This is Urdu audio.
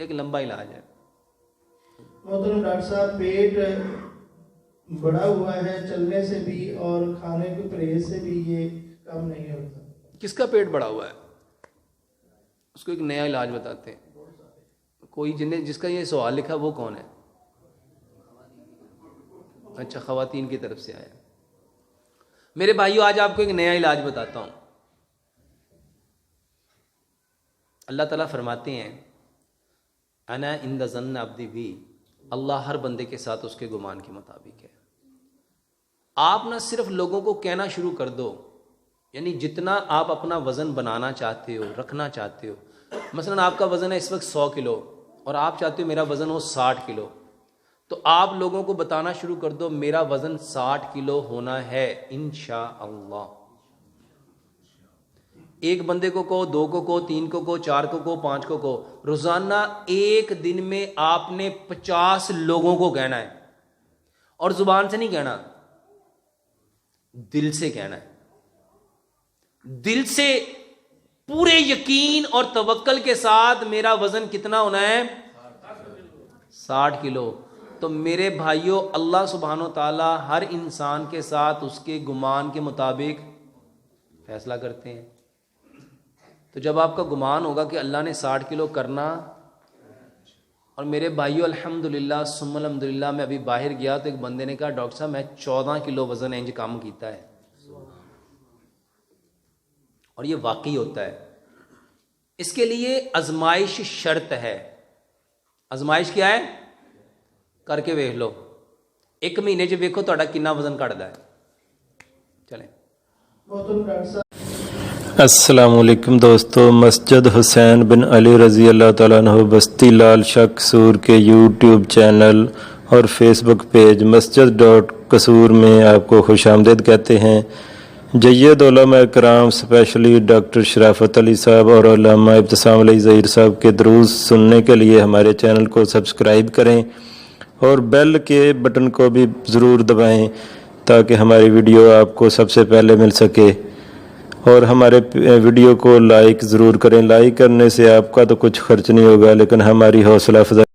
ایک لمبا علاج ہے۔ محترم ڈاکٹر صاحب، پیٹ بڑا ہوا ہے، چلنے سے بھی اور کھانے کے پرہیز سے بھی یہ کم نہیں ہوتا۔ کس کا پیٹ بڑا ہوا ہے؟ اس کو ایک نیا علاج بتاتے ہیں۔ کوئی جس کا یہ سوال لکھا وہ کون ہے؟ اچھا، خواتین کی طرف سے آیا۔ میرے بھائیو، آج آپ کو ایک نیا علاج بتاتا ہوں۔ اللہ تعالیٰ فرماتے ہیں انا عند ظن عبدی بی، اللہ ہر بندے کے ساتھ اس کے گمان کے مطابق ہے۔ آپ نہ صرف لوگوں کو کہنا شروع کر دو، یعنی جتنا آپ اپنا وزن بنانا چاہتے ہو، رکھنا چاہتے ہو، مثلا آپ کا وزن ہے اس وقت 100 کلو اور آپ چاہتے ہو میرا وزن ہو 60 کلو، تو آپ لوگوں کو بتانا شروع کر دو میرا وزن 60 کلو ہونا ہے انشاءاللہ۔ ایک بندے کو کہو، 2 کو کہو، 3 کو کہو، 4 کو کہو، 5 کو کہو، روزانہ ایک دن میں آپ نے 50 لوگوں کو کہنا ہے، اور زبان سے نہیں کہنا، دل سے کہنا ہے۔ دل سے پورے یقین اور توکل کے ساتھ میرا وزن کتنا ہونا ہے؟ 60 کلو۔ تو میرے بھائیوں، اللہ سبحانہ و تعالی ہر انسان کے ساتھ اس کے گمان کے مطابق فیصلہ کرتے ہیں۔ تو جب آپ کا گمان ہوگا کہ اللہ نے 60 کلو کرنا، اور میرے بھائیوں الحمدللہ ثم الحمدللہ، میں ابھی باہر گیا تو ایک بندے نے کہا ڈاکٹر صاحب میں 14 کلو وزن انج کم کیتا ہے، اور یہ واقعی ہوتا ہے۔ اس کے لیے آزمائش شرط ہے۔ آزمائش کیا ہے؟ کر کے ویکھ لو، 1 مہینے چ ویکھو تہاڈا کتنا وزن گھٹدا ہے۔ چلیں۔ محترم ڈاکٹر صاحب، السلام علیکم دوستو، مسجد حسین بن علی رضی اللہ تعالیٰ عنہ بستی لال شاہ قصور کے یوٹیوب چینل اور فیس بک پیج مسجد.قصور میں آپ کو خوش آمدید کہتے ہیں۔ جید علماء کرام اسپیشلی ڈاکٹر شرافت علی صاحب اور علامہ ابتسام علی ظہیر صاحب کے دروس سننے کے لیے ہمارے چینل کو سبسکرائب کریں اور بیل کے بٹن کو بھی ضرور دبائیں تاکہ ہماری ویڈیو آپ کو سب سے پہلے مل سکے، اور ہمارے ویڈیو کو لائک ضرور کریں۔ لائک کرنے سے آپ کا تو کچھ خرچ نہیں ہوگا، لیکن ہماری حوصلہ افزائی